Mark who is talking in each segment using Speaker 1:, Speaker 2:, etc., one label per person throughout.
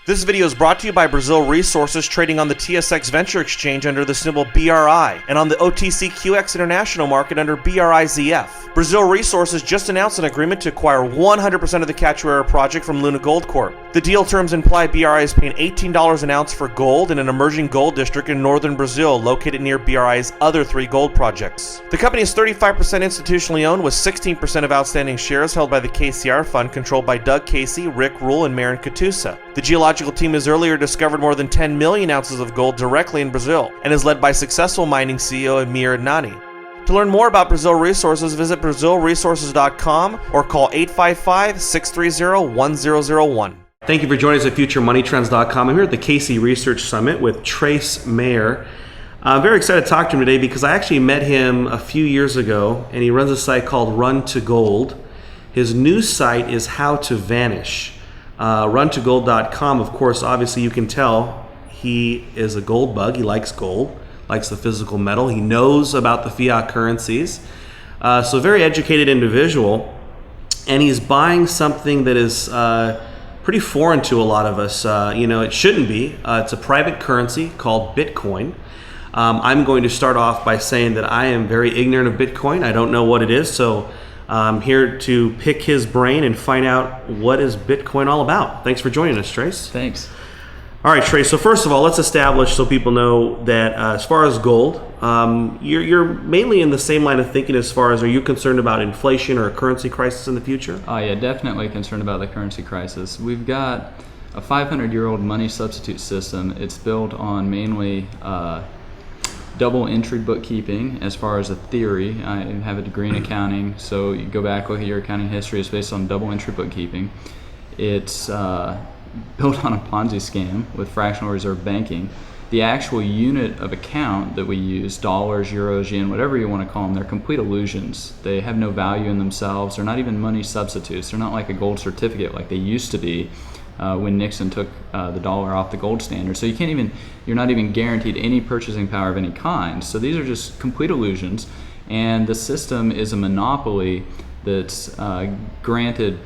Speaker 1: This video is brought to you by Brazil Resources, trading on the TSX Venture Exchange under the symbol BRI and on the OTCQX International Market under BRIZF. Brazil Resources just announced an agreement to acquire 100% of the Cachoeira project from Luna Gold Corp. The deal terms imply BRI is paying $18 an ounce for gold in an emerging gold district in northern Brazil located near BRI's other 3 gold projects. The company is 35% institutionally owned with 16% of outstanding shares held by the KCR fund controlled by Doug Casey, Rick Rule, and Marin Katusa. The geological team has earlier discovered more than 10 million ounces of gold directly in Brazil and is led by successful mining CEO Amir Adnani. To learn more about Brazil Resources, visit BrazilResources.com or call 855-630-1001. Thank you for joining us at FutureMoneyTrends.com. I'm here at the Casey Research Summit with Trace Mayer. I'm very excited to talk to him today because I actually met him a few years ago, and he runs a site called Run to Gold. His new site is How to Vanish. Runtogold.com, of course, obviously you can tell he is a gold bug. He likes gold, likes the physical metal. He knows about the fiat currencies. So very educated individual. And he's buying something that is pretty foreign to a lot of us. It shouldn't be. It's a private currency called Bitcoin. I'm going to start off by saying that I am very ignorant of Bitcoin. I don't know what it is, so I'm here to pick his brain and find out what is Bitcoin all about. Thanks for joining us, Trace.
Speaker 2: Thanks.
Speaker 1: All right, Trace. So first of all, let's establish so people know that as far as gold, you're mainly in the same line of thinking as far as, are you concerned about inflation or a currency crisis in the future?
Speaker 2: Oh yeah, definitely concerned about the currency crisis. We've got a 500-year-old money substitute system. It's built on mainly double entry bookkeeping as far as a theory. I have a degree in accounting, so you go back, look at your accounting history. It's based on double entry bookkeeping. It's built on a Ponzi scam with fractional reserve banking. The actual unit of account that we use, dollars, euros, yen, whatever you want to call them, they're complete illusions. They have no value in themselves. They're not even money substitutes. They're not like a gold certificate like they used to be when Nixon took the dollar off the gold standard. So you're not even guaranteed any purchasing power of any kind. So these are just complete illusions, and the system is a monopoly that's granted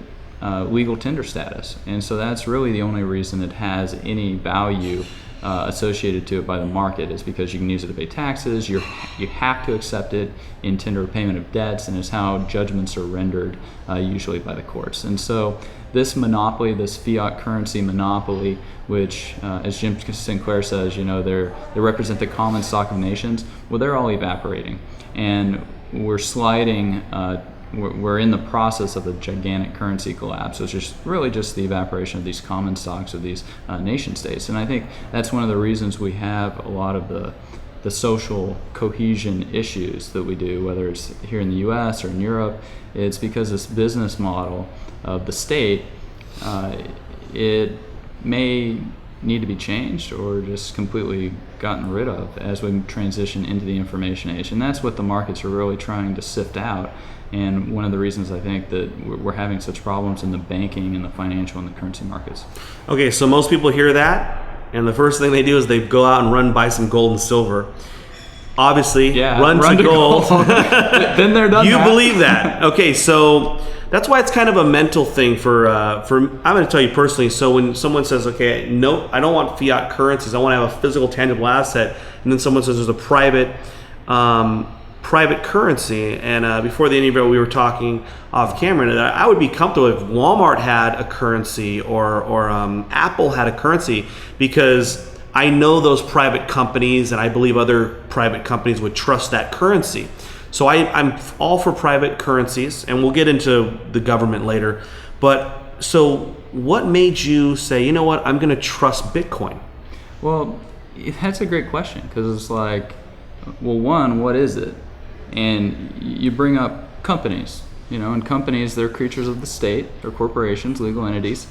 Speaker 2: legal tender status. And so that's really the only reason it has any value associated to it by the market, is because you can use it to pay taxes. You have to accept it in tender payment of debts, and it's how judgments are rendered usually by the courts. And so this monopoly, this fiat currency monopoly, which as Jim Sinclair says, they represent the common stock of nations. Well, they're all evaporating, and we're sliding. We're in the process of a gigantic currency collapse. So it's just the evaporation of these common stocks of these nation states. And I think that's one of the reasons we have a lot of the social cohesion issues that we do, whether it's here in the US or in Europe. It's because this business model of the state, it may need to be changed or just completely gotten rid of as we transition into the information age. And that's what the markets are really trying to sift out. And one of the reasons I think that we're having such problems in the banking and the financial and the currency markets. Okay, so most people hear that, and the first thing they do is they go out and buy some gold and silver. Obviously, run to gold. Then they're done. You believe that? Okay, so that's why it's kind of a mental thing for. I'm going to tell you personally. So when someone says, "Okay, no, I don't want fiat currencies. I want to have a physical, tangible asset," and then someone says there's a private currency, and before the interview we were talking off camera that I would be comfortable if Walmart had a currency or Apple had a currency, because I know those private companies, and I believe other private companies would trust that currency. So I'm all for private currencies, and we'll get into the government later. But so what made you say, you know what, I'm going to trust Bitcoin? Well, that's a great question, because it's like, well, one, what is it? And you bring up companies, and companies, they're creatures of the state, they're corporations, legal entities.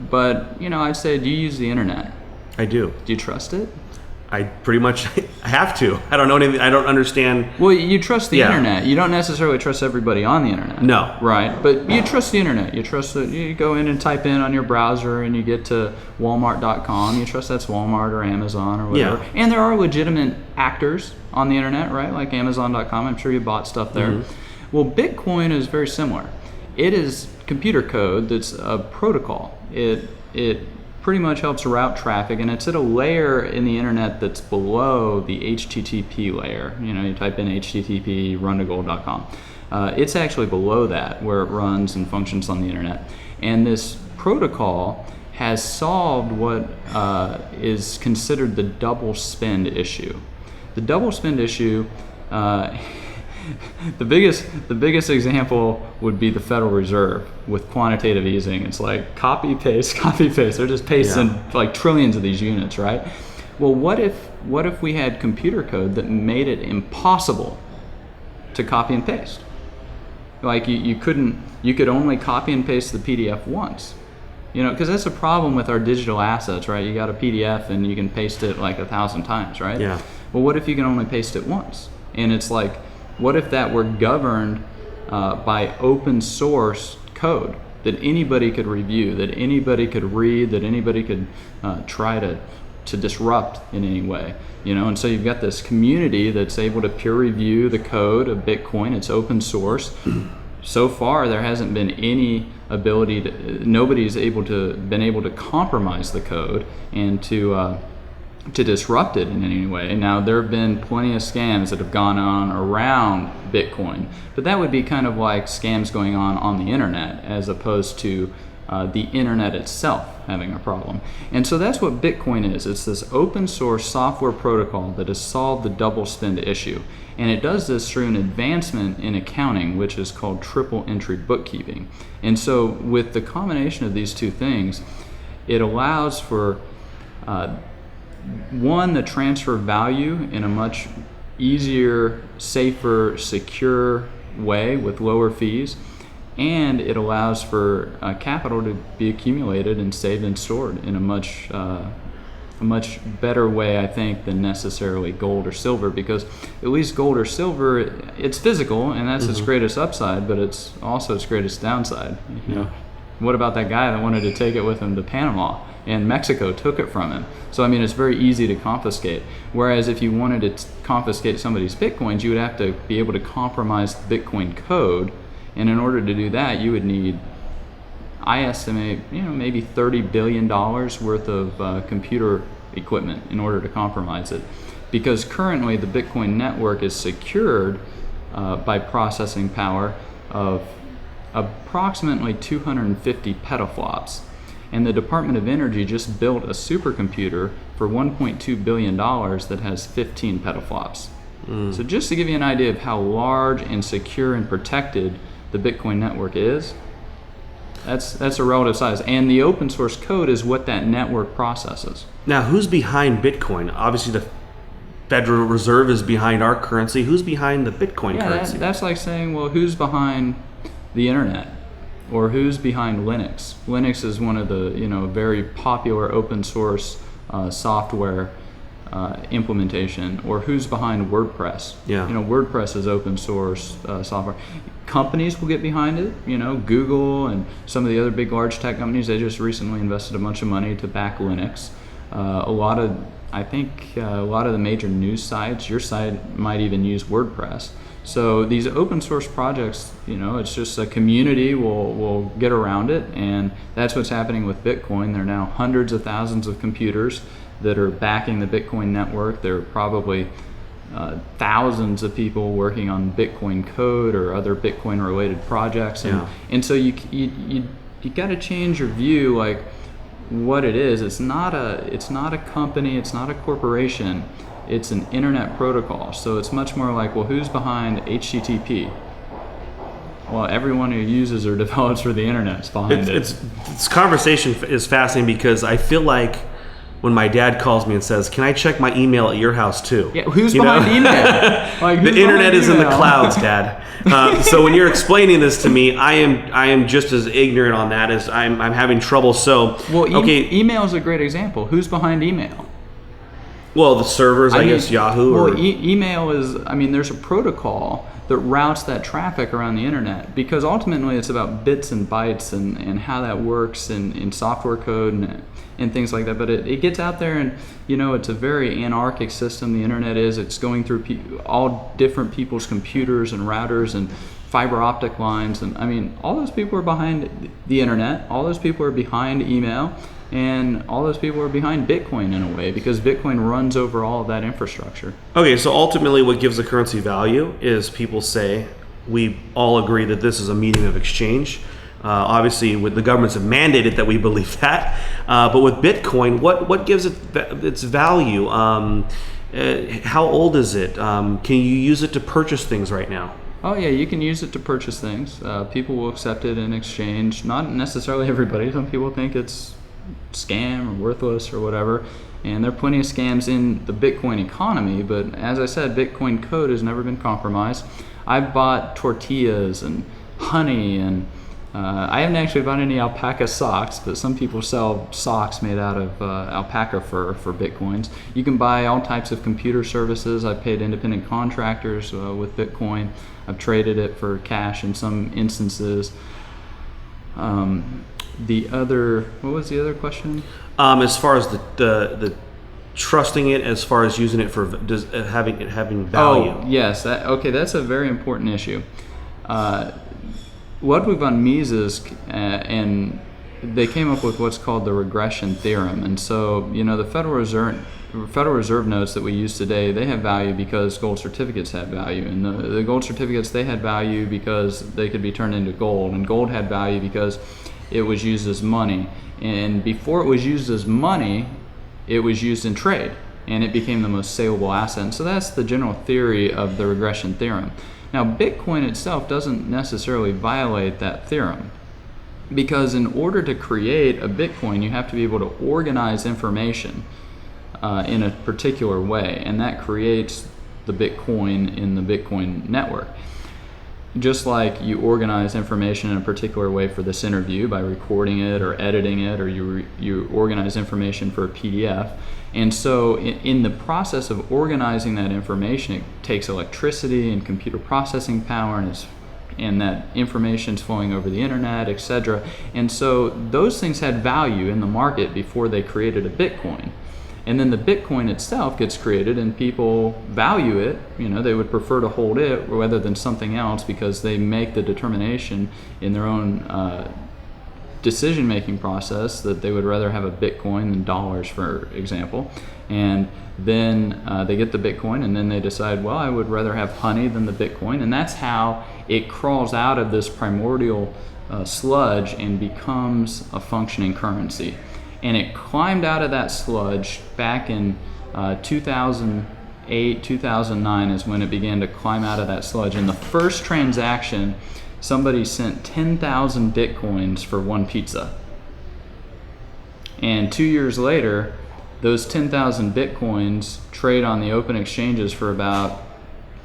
Speaker 2: But, I'd say, do you use the internet? I do. Do you trust it? I pretty much have to. I don't know anything. I don't understand. Well, you trust the internet. You don't necessarily trust everybody on the internet. No. Right. But you trust the internet. You trust that you go in and type in on your browser and you get to Walmart.com. You trust that's Walmart or Amazon or whatever. Yeah. And there are legitimate actors on the internet, right? Like Amazon.com. I'm sure you bought stuff there. Mm-hmm. Well, Bitcoin is very similar. It is computer code that's a protocol. It pretty much helps route traffic, and it's at a layer in the internet that's below the HTTP layer. You type in HTTP runtogold.com. It's actually below that, where it runs and functions on the internet. And this protocol has solved what is considered the double spend issue. The double spend issue, the biggest example would be the Federal Reserve with quantitative easing. It's like copy paste, copy paste. They're just pasting like trillions of these units, right? Well, what if we had computer code that made it impossible to copy and paste? Like you could only copy and paste the PDF once. Because that's a problem with our digital assets, right? You got a PDF and you can paste it like 1,000 times, right?
Speaker 1: Yeah.
Speaker 2: Well, what if you can only paste it once? And it's like, what if that were governed by open source code that anybody could review, that anybody could read, that anybody could try to disrupt in any way? And so you've got this community that's able to peer review the code of Bitcoin. It's open source. So far, there hasn't been any ability nobody's been able to compromise the code and to disrupt it in any way. Now, there have been plenty of scams that have gone on around Bitcoin, but that would be kind of like scams going on the internet, as opposed to the internet itself having a problem. And so that's what Bitcoin is. It's this open source software protocol that has solved the double spend issue. And it does this through an advancement in accounting, which is called triple entry bookkeeping. And so with the combination of these two things, it allows for one, the transfer of value in a much easier, safer, secure way with lower fees, and it allows for capital to be accumulated and saved and stored in a much better way, I think, than necessarily gold or silver, because at least gold or silver, it's physical, and that's its greatest upside, but it's also its greatest downside. What about that guy that wanted to take it with him to Panama, and Mexico took it from him? So, it's very easy to confiscate. Whereas if you wanted to confiscate somebody's Bitcoins, you would have to be able to compromise the Bitcoin code. And in order to do that, you would need, I estimate, maybe $30 billion worth of computer equipment in order to compromise it. Because currently the Bitcoin network is secured by processing power of approximately 250 petaflops. And the Department of Energy just built a supercomputer for $1.2 billion that has 15 petaflops. So just to give you an idea of how large and secure and protected the Bitcoin network is, that's a relative size. And the open source code is what that network processes.
Speaker 1: Now, who's behind Bitcoin? Obviously, the Federal Reserve is behind our currency. Who's behind the Bitcoin currency?
Speaker 2: That's like saying, well, who's behind the internet? Or who's behind Linux? Linux is one of the very popular open source software implementation. Or who's behind WordPress?
Speaker 1: Yeah.
Speaker 2: WordPress is open source software. Companies will get behind it. Google and some of the other big large tech companies, they just recently invested a bunch of money to back Linux. A lot of the major news sites, your site might even use WordPress. So these open source projects, it's just a community will get around it, and that's what's happening with Bitcoin. There are now hundreds of thousands of computers that are backing the Bitcoin network. There are probably thousands of people working on Bitcoin code or other Bitcoin related projects, and so you got to change your view, like what it is. It's not a company, it's not a corporation. It's an internet protocol. So it's much more like, well, who's behind HTTP? Well, everyone who uses or develops for the internet is behind it.
Speaker 1: This conversation is fascinating because I feel like when my dad calls me and says, "Can I check my email at your house too?"
Speaker 2: Yeah, who's behind email? Like,
Speaker 1: the internet is in the clouds, Dad. So when you're explaining this to me, I am just as ignorant on that as I'm having trouble. So,
Speaker 2: email is a great example. Who's behind email?
Speaker 1: Well, the servers, I guess Yahoo.
Speaker 2: Well, email is, there's a protocol that routes that traffic around the internet, because ultimately it's about bits and bytes and how that works in software code and things like that. But it gets out there, and it's a very anarchic system. The internet is. It's going through all different people's computers and routers and fiber optic lines, and I mean, all those people are behind the internet. All those people are behind email, and all those people are behind Bitcoin in a way, because Bitcoin runs over all of that infrastructure.
Speaker 1: Okay, so ultimately what gives the currency value is people say, we all agree that this is a medium of exchange. Obviously, with the governments have mandated that we believe that. But with Bitcoin, what gives it its value? How old is it? Can you use it to purchase things right now?
Speaker 2: Oh yeah, you can use it to purchase things. People will accept it in exchange. Not necessarily everybody. Some people think it's scam or worthless or whatever. And there are plenty of scams in the Bitcoin economy. But as I said, Bitcoin code has never been compromised. I've bought tortillas and honey, and I haven't actually bought any alpaca socks, but some people sell socks made out of alpaca fur for Bitcoins. You can buy all types of computer services. I've paid independent contractors with Bitcoin. I've traded it for cash in some instances. What was the other question?
Speaker 1: As far as the trusting it, as far as using it for having value.
Speaker 2: Oh yes, that's a very important issue. Ludwig von Mises and they came up with what's called the regression theorem. And so, the Federal Reserve notes that we use today, they have value because gold certificates had value. And the gold certificates, they had value because they could be turned into gold. And gold had value because it was used as money. And before it was used as money, it was used in trade. And it became the most saleable asset. And so that's the general theory of the regression theorem. Now, Bitcoin itself doesn't necessarily violate that theorem, because in order to create a Bitcoin, you have to be able to organize information in a particular way, and that creates the Bitcoin in the Bitcoin network. Just like you organize information in a particular way for this interview by recording it or editing it, or you organize information for a PDF. And so in the process of organizing that information, it takes electricity and computer processing power, and that information's flowing over the internet, etc. And so those things had value in the market before they created a Bitcoin. And then the Bitcoin itself gets created and people value it. They would prefer to hold it rather than something else, because they make the determination in their own decision-making process that they would rather have a Bitcoin than dollars, for example. And then they get the Bitcoin, and then they decide, well, I would rather have honey than the Bitcoin. And that's how it crawls out of this primordial sludge and becomes a functioning currency. And it climbed out of that sludge back in 2008, 2009 is when it began to climb out of that sludge. And the first transaction, somebody sent 10,000 Bitcoins for one pizza. And 2 years later, those 10,000 Bitcoins trade on the open exchanges for about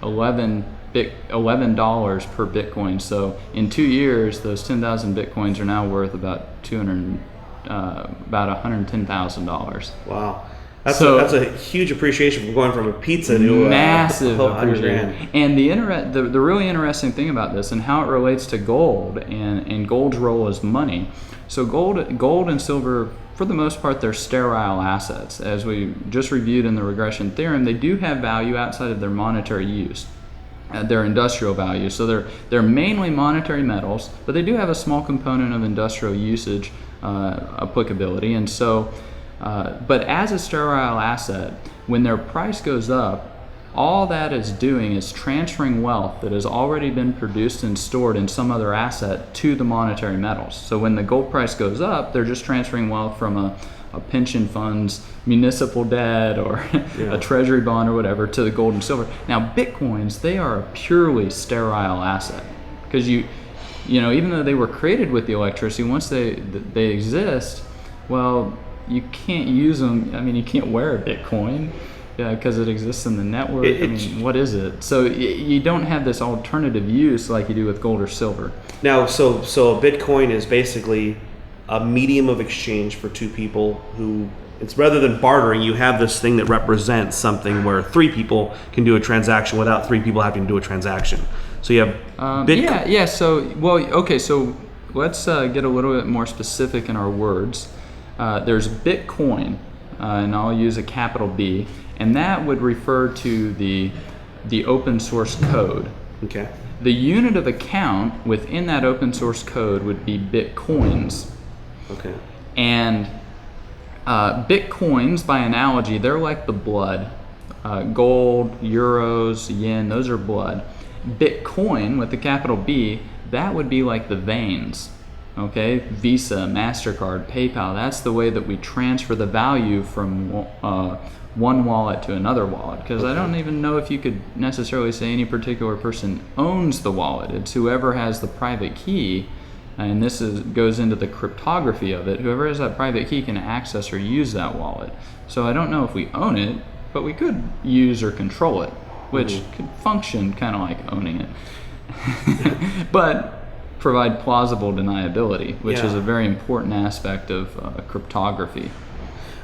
Speaker 2: $11 per Bitcoin. So in 2 years, those 10,000 Bitcoins are now worth about $110,000.
Speaker 1: Wow. That's a huge appreciation from going from a pizza to
Speaker 2: massive
Speaker 1: $100,000.
Speaker 2: And the really interesting thing about this and how it relates to gold and gold's role as money. So gold and silver, for the most part, they're sterile assets. As we just reviewed in the regression theorem, they do have value outside of their monetary use, their industrial value. So they're mainly monetary metals, but they do have a small component of industrial usage applicability. And so, but as a sterile asset, when their price goes up, all that is doing is transferring wealth that has already been produced and stored in some other asset to the monetary metals. So when the gold price goes up, they're just transferring wealth from a pension fund's municipal debt or a treasury bond or whatever to the gold and silver. Now Bitcoins, they are a purely sterile asset, because even though they were created with the electricity, once they exist, well, you can't use them. I mean, you can't wear a Bitcoin because it exists in the network. What is it? So you don't have this alternative use like you do with gold or silver.
Speaker 1: Now, so a Bitcoin is basically a medium of exchange for two people who, it's rather than bartering, you have this thing that represents something where three people can do a transaction without three people having to do a transaction. So you have
Speaker 2: Bitcoin. So let's get a little bit more specific in our words. There's Bitcoin, and I'll use a capital B, and that would refer to the open source code.
Speaker 1: Okay.
Speaker 2: The unit of account within that open source code would be Bitcoins.
Speaker 1: Okay.
Speaker 2: And Bitcoins, by analogy, they're like the blood. Gold, euros, yen, those are blood. Bitcoin, with the capital B, that would be like the veins. Okay, Visa, MasterCard, PayPal, that's the way that we transfer the value from one wallet to another wallet. Because I don't even know if you could necessarily say any particular person owns the wallet. It's whoever has the private key, and this goes into the cryptography of it. Whoever has that private key can access or use that wallet. So I don't know if we own it, but we could use or control it, which could function kind of like owning it. But provide plausible deniability, which is a very important aspect of cryptography.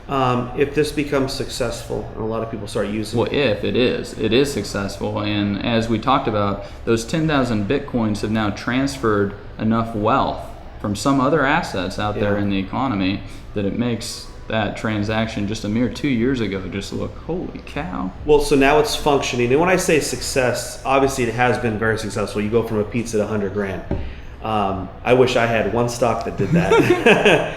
Speaker 1: If this becomes successful, and a lot of people start using
Speaker 2: it. Well, if it is successful, and as we talked about, those 10,000 Bitcoins have now transferred enough wealth from some other assets out there in the economy that it makes that transaction just a mere 2 years ago just look, holy cow.
Speaker 1: Well, so now it's functioning. And when I say success, obviously it has been very successful. You go from a pizza to $100,000. I wish I had one stock that did that.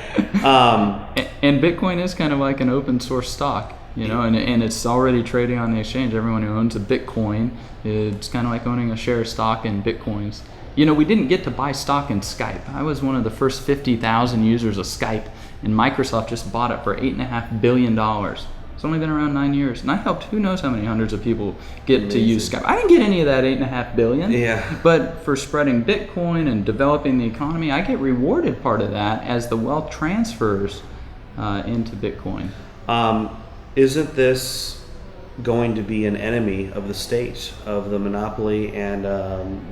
Speaker 2: And Bitcoin is kind of like an open source stock, and it's already trading on the exchange. Everyone who owns a Bitcoin, it's kind of like owning a share of stock in Bitcoins. We didn't get to buy stock in Skype. I was one of the first 50,000 users of Skype, and Microsoft just bought it for $8.5 billion. It's only been around 9 years, and I helped who knows how many hundreds of people get to use Skype. I didn't get any of that $8.5 billion.
Speaker 1: Yeah.
Speaker 2: But for spreading Bitcoin and developing the economy, I get rewarded part of that as the wealth transfers into Bitcoin.
Speaker 1: Isn't this going to be an enemy of the state, of the monopoly, and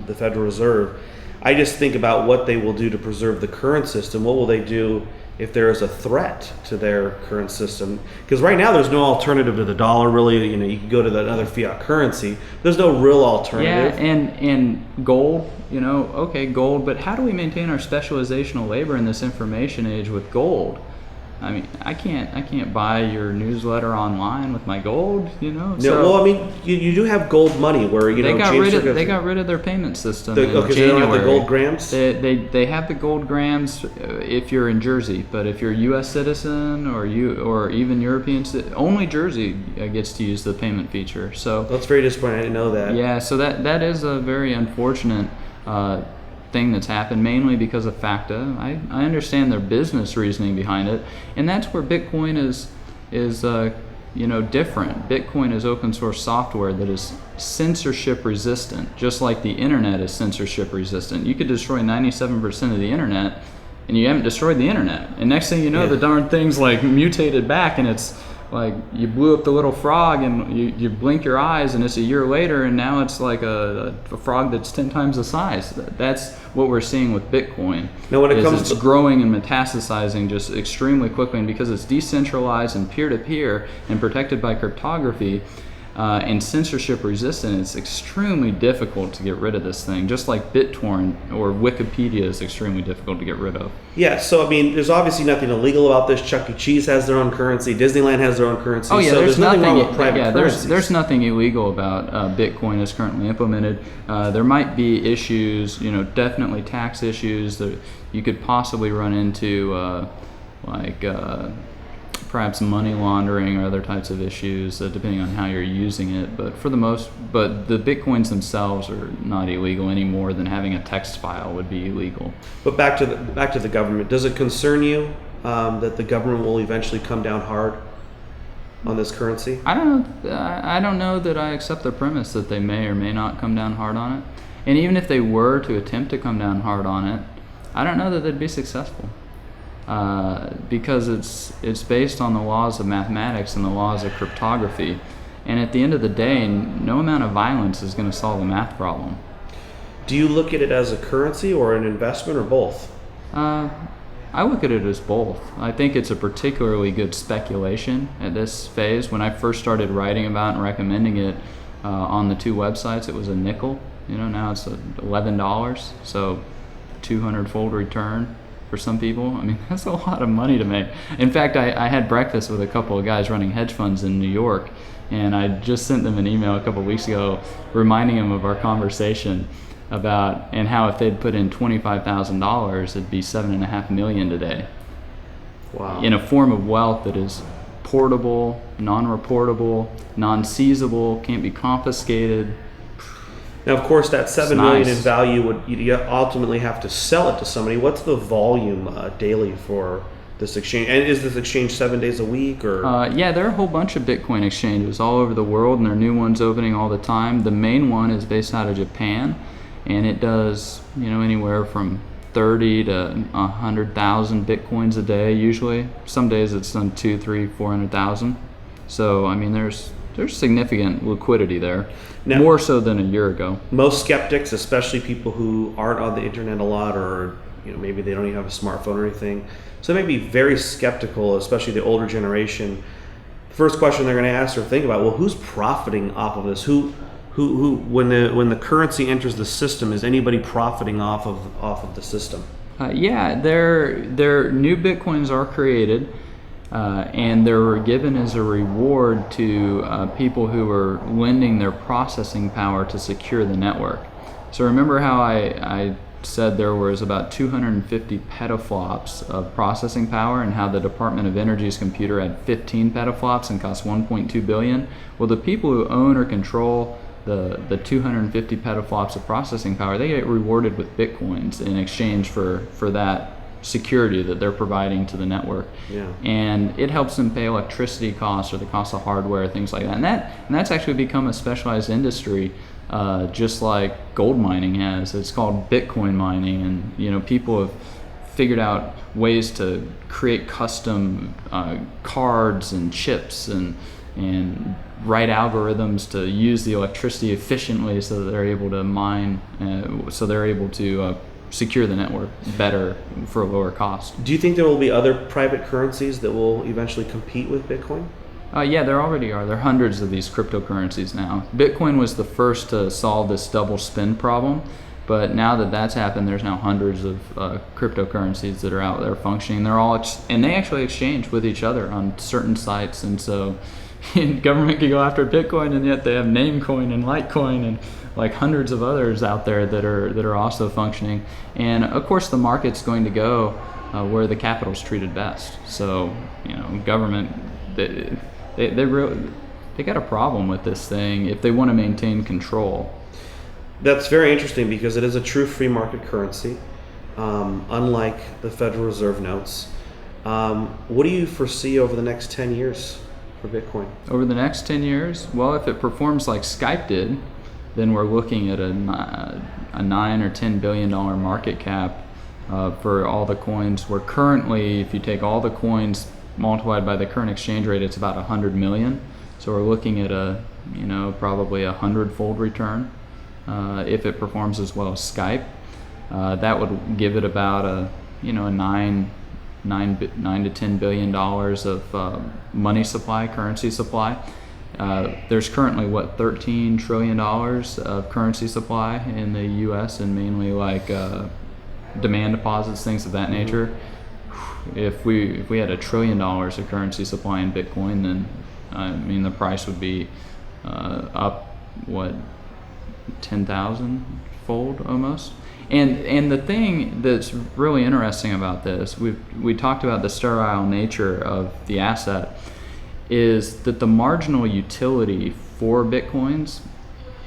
Speaker 1: the Federal Reserve? I just think about what they will do to preserve the current system. What will they do if there is a threat to their current system? Because right now there's no alternative to the dollar, really. You can go to another fiat currency. There's no real alternative.
Speaker 2: Yeah, and gold, gold, but how do we maintain our specializational labor in this information age with gold? I mean, I can't buy your newsletter online with my gold,
Speaker 1: No, well, I mean, you do have gold money where
Speaker 2: they got rid of their payment system in January.
Speaker 1: They don't have the gold grams.
Speaker 2: They have the gold grams if you're in Jersey, but if you're a U.S. citizen or even European, only Jersey gets to use the payment feature. So
Speaker 1: that's very disappointing. I didn't know that.
Speaker 2: Yeah, so that is a very unfortunate thing that's happened, mainly because of FACTA. I understand their business reasoning behind it, and that's where Bitcoin is different. Bitcoin is open source software that is censorship resistant, just like the internet is censorship resistant. You could destroy 97% of the internet, and you haven't destroyed the internet. And next thing you know, the darn thing's like mutated back, and it's like you blew up the little frog, and you blink your eyes, and it's a year later, and now it's like a frog that's 10 times the size. That's what we're seeing with Bitcoin.
Speaker 1: Now, when it comes
Speaker 2: it's growing and metastasizing just extremely quickly, and because it's decentralized and peer-to-peer and protected by cryptography and censorship resistant, it's extremely difficult to get rid of this thing, just like BitTorrent or Wikipedia is extremely difficult to get rid of.
Speaker 1: Yeah, so I mean, there's obviously nothing illegal about this. Chuck E. Cheese has their own currency. Disneyland has their own currency.
Speaker 2: Oh yeah,
Speaker 1: so
Speaker 2: there's
Speaker 1: nothing wrong with private currencies.
Speaker 2: There's nothing illegal about Bitcoin as currently implemented. There might be issues, definitely tax issues that you could possibly run into, perhaps money laundering or other types of issues, depending on how you're using it. But the Bitcoins themselves are not illegal any more than having a text file would be illegal.
Speaker 1: But back to the government. Does it concern you that the government will eventually come down hard on this currency?
Speaker 2: I don't know that I accept the premise that they may or may not come down hard on it. And even if they were to attempt to come down hard on it, I don't know that they'd be successful. Because it's based on the laws of mathematics and the laws of cryptography. And at the end of the day, no amount of violence is going to solve a math problem.
Speaker 1: Do you look at it as a currency or an investment or both?
Speaker 2: I look at it as both. I think it's a particularly good speculation at this phase. When I first started writing about and recommending it on the two websites, it was a nickel. Now it's $11, so 200-fold return. For some people, I mean, that's a lot of money to make. In fact, I had breakfast with a couple of guys running hedge funds in New York, and I just sent them an email a couple of weeks ago reminding them of our conversation about, and how if they'd put in $25,000, it'd be $7.5 million today.
Speaker 1: Wow.
Speaker 2: In a form of wealth that is portable, non-reportable, non-seizable, can't be confiscated.
Speaker 1: Now, of course, that $7
Speaker 2: It's
Speaker 1: million
Speaker 2: nice.
Speaker 1: in value you ultimately have to sell it to somebody. What's the volume daily for this exchange? And is this exchange 7 days a week, or?
Speaker 2: Yeah, there are a whole bunch of Bitcoin exchanges all over the world, and there are new ones opening all the time. The main one is based out of Japan, and it does anywhere from 30 to 100,000 Bitcoins a day usually. Some days it's done 2, 3, 400,000. So I mean, there's significant liquidity there,
Speaker 1: Now,
Speaker 2: more so than a year ago.
Speaker 1: most skeptics, especially people who aren't on the internet a lot, or maybe they don't even have a smartphone or anything, so they may be very skeptical, especially the older generation. The first question they're going to ask or think about, well, who's profiting off of this? Who when the currency enters the system, is anybody profiting off of the system?
Speaker 2: Yeah, their new Bitcoins are created, and they're given as a reward to people who are lending their processing power to secure the network. So remember how I said there was about 250 petaflops of processing power, and how the Department of Energy's computer had 15 petaflops and cost 1.2 billion? Well, the people who own or control the 250 petaflops of processing power, they get rewarded with Bitcoins in exchange for that security that they're providing to the network.
Speaker 1: Yeah.
Speaker 2: And it helps them pay electricity costs or the cost of hardware, things like that. And that's actually become a specialized industry, just like gold mining has. It's called Bitcoin mining, and people have figured out ways to create custom cards and chips and write algorithms to use the electricity efficiently, so that they're able to mine, so they're able to secure the network better for a lower cost.
Speaker 1: Do you think there will be other private currencies that will eventually compete with Bitcoin?
Speaker 2: Yeah, there already are. There are hundreds of these cryptocurrencies now. Bitcoin was the first to solve this double spend problem, but now that that's happened, there's now hundreds of cryptocurrencies that are out there functioning. They're all and they actually exchange with each other on certain sites, and so government could go after Bitcoin, and yet they have Namecoin and Litecoin and like hundreds of others out there that are also functioning. And of course, the market's going to go where the capital's treated best. So government, they got a problem with this thing if they want to maintain control.
Speaker 1: That's very interesting, because it is a true free market currency, unlike the Federal Reserve notes. What do you foresee over the next 10 years for Bitcoin?
Speaker 2: Over the next 10 years, well, if it performs like Skype did, then we're looking at a $9 or $10 billion market cap for all the coins. We're currently, if you take all the coins multiplied by the current exchange rate, it's about 100 million. So we're looking at probably 100-fold return if it performs as well as Skype. That would give it about a $9 to $10 billion of money supply, currency supply. There's currently $13 trillion of currency supply in the U.S., and mainly like demand deposits, things of that nature. If we had $1 trillion of currency supply in Bitcoin, then the price would be up 10,000 fold almost. And the thing that's really interesting about this, we talked about the sterile nature of the asset, is that the marginal utility for Bitcoins,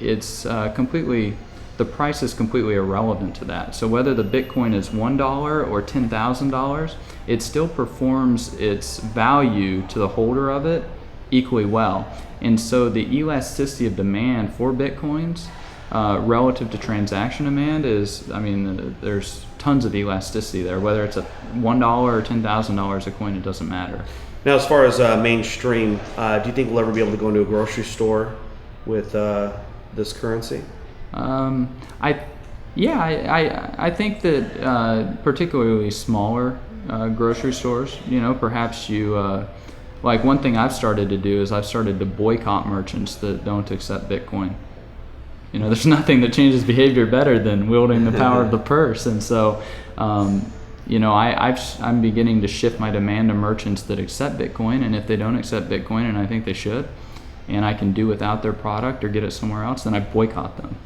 Speaker 2: the price is completely irrelevant to that. So whether the Bitcoin is $1 or $10,000, it still performs its value to the holder of it equally well. And so the elasticity of demand for Bitcoins relative to transaction demand is, there's tons of elasticity there. Whether it's a $1 or $10,000 a coin, it doesn't matter.
Speaker 1: Now, as far as mainstream, do you think we'll ever be able to go into a grocery store with this currency?
Speaker 2: I think that particularly smaller grocery stores, perhaps like one thing I've started to do is I've started to boycott merchants that don't accept Bitcoin. There's nothing that changes behavior better than wielding the power of the purse, and so I'm beginning to shift my demand to merchants that accept Bitcoin, and if they don't accept Bitcoin, and I think they should, and I can do without their product or get it somewhere else, then I boycott them.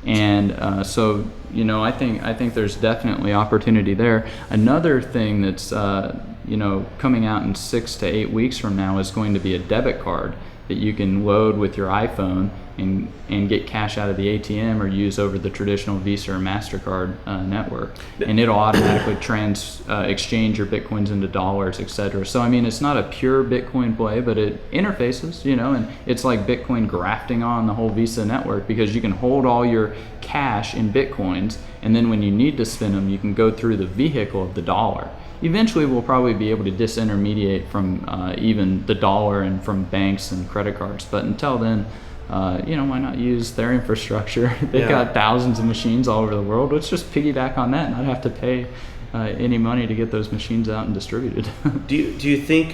Speaker 2: And so, I think there's definitely opportunity there. Another thing that's coming out in 6 to 8 weeks from now is going to be a debit card that you can load with your iPhone and get cash out of the ATM or use over the traditional Visa or MasterCard network. And it'll automatically exchange your Bitcoins into dollars, etc. So, it's not a pure Bitcoin play, but it interfaces, and it's like Bitcoin grafting on the whole Visa network, because you can hold all your cash in Bitcoins, and then when you need to spend them, you can go through the vehicle of the dollar. Eventually, we'll probably be able to disintermediate from even the dollar and from banks and credit cards. But until then, why not use their infrastructure? They've got thousands of machines all over the world. Let's just piggyback on that and not have to pay any money to get those machines out and distributed.
Speaker 1: Do you think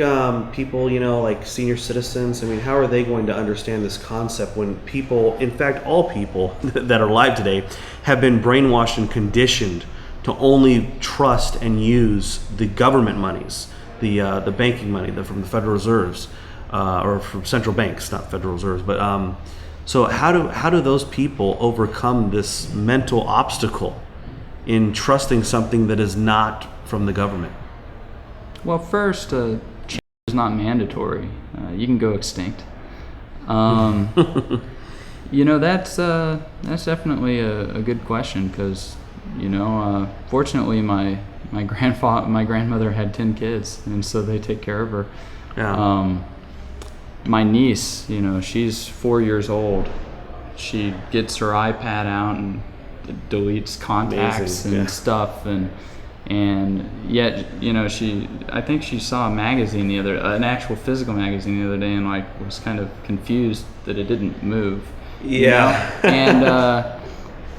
Speaker 1: people, like senior citizens, how are they going to understand this concept when people, in fact, all people that are alive today, have been brainwashed and conditioned to only trust and use the government monies, the banking money from the Federal Reserves, or from central banks, not Federal Reserves. But so how do those people overcome this mental obstacle in trusting something that is not from the government?
Speaker 2: Well, first, change is not mandatory. You can go extinct. That's definitely a good question, because fortunately my grandmother had 10 kids, and so they take care of her.
Speaker 1: Yeah.
Speaker 2: My niece, she's 4 years old. She gets her iPad out and deletes contacts and stuff, and yet, I think she saw a magazine an actual physical magazine the other day, and was kind of confused that it didn't move.
Speaker 1: Yeah.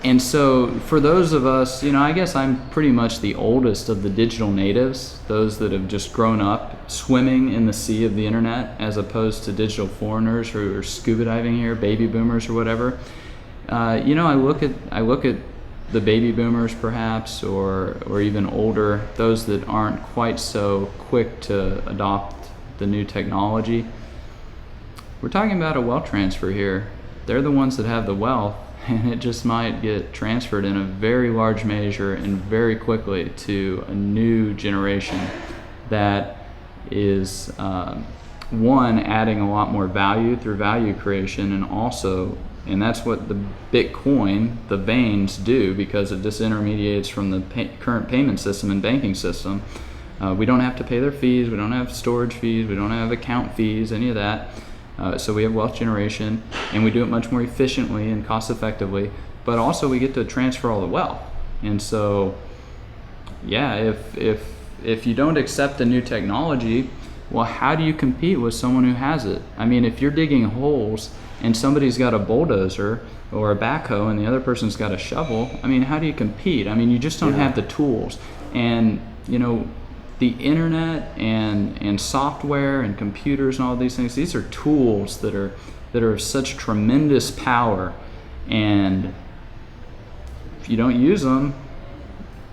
Speaker 2: And so for those of us, I guess I'm pretty much the oldest of the digital natives, those that have just grown up swimming in the sea of the internet, as opposed to digital foreigners who are scuba diving here, baby boomers or whatever. I look at the baby boomers perhaps, or even older, those that aren't quite so quick to adopt the new technology. We're talking about a wealth transfer here. They're the ones that have the wealth, and it just might get transferred in a very large measure and very quickly to a new generation that is, one, adding a lot more value through value creation, and that's what the Bitcoin, the veins, do, because it disintermediates from the current payment system and banking system. We don't have to pay their fees, we don't have storage fees, we don't have account fees, any of that. So we have wealth generation, and we do it much more efficiently and cost effectively, but also we get to transfer all the wealth. And so, if you don't accept the new technology, well, how do you compete with someone who has it? If you're digging holes and somebody's got a bulldozer or a backhoe and the other person's got a shovel, how do you compete? You just don't have the tools. And, the internet and software and computers and all these things, these are tools that are of such tremendous power, and if you don't use them,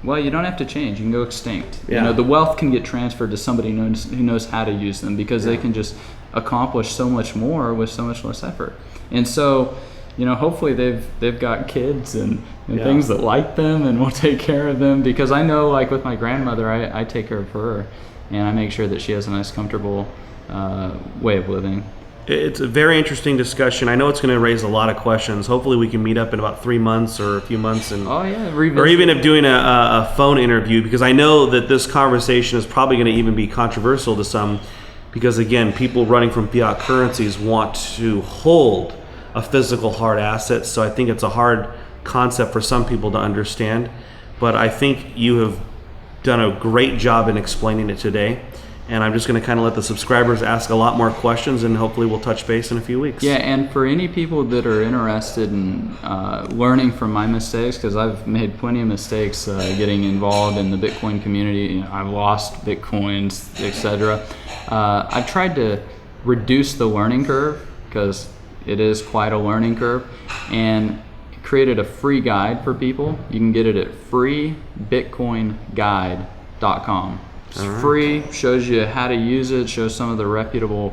Speaker 2: well, you don't have to change. You can go extinct. The wealth can get transferred to somebody who knows how to use them, because they can just accomplish so much more with so much less effort. And so, hopefully they've got kids and things that like them, and will take care of them, because I know, like with my grandmother, I take care of her, and I make sure that she has a nice, comfortable way of living.
Speaker 1: It's a very interesting discussion. I know it's going to raise a lot of questions. Hopefully we can meet up in about 3 months or a few months, and or even if doing a phone interview, because I know that this conversation is probably going to even be controversial to some, because again, people running from fiat currencies want to hold a physical hard asset. So I think it's a hard concept for some people to understand, but I think you have done a great job in explaining it today. And I'm just going to kind of let the subscribers ask a lot more questions, and hopefully we'll touch base in a few weeks.
Speaker 2: Yeah, and for any people that are interested in learning from my mistakes, because I've made plenty of mistakes getting involved in the Bitcoin community. I've lost Bitcoins, etc. I've tried to reduce the learning curve, because it is quite a learning curve, and created a free guide for people. You can get it at freebitcoinguide.com. It's free, shows you how to use it, shows some of the reputable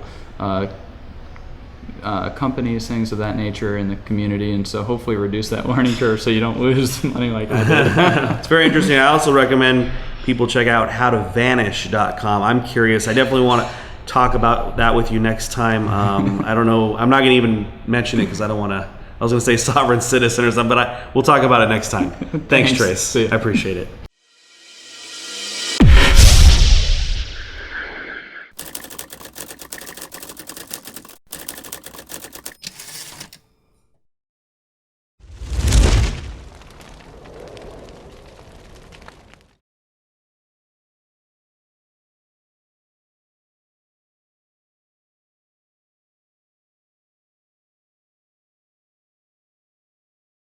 Speaker 2: companies, things of that nature in the community, and so hopefully reduce that learning curve so you don't lose money like I did.
Speaker 1: It's very interesting. I also recommend people check out howtovanish.com. I'm curious. I definitely want to talk about that with you next time. I don't know. I'm not going to even mention it because I don't want to. I was going to say sovereign citizen or something, but we'll talk about it next time. Thanks, Trace.
Speaker 2: See ya.
Speaker 1: I appreciate it.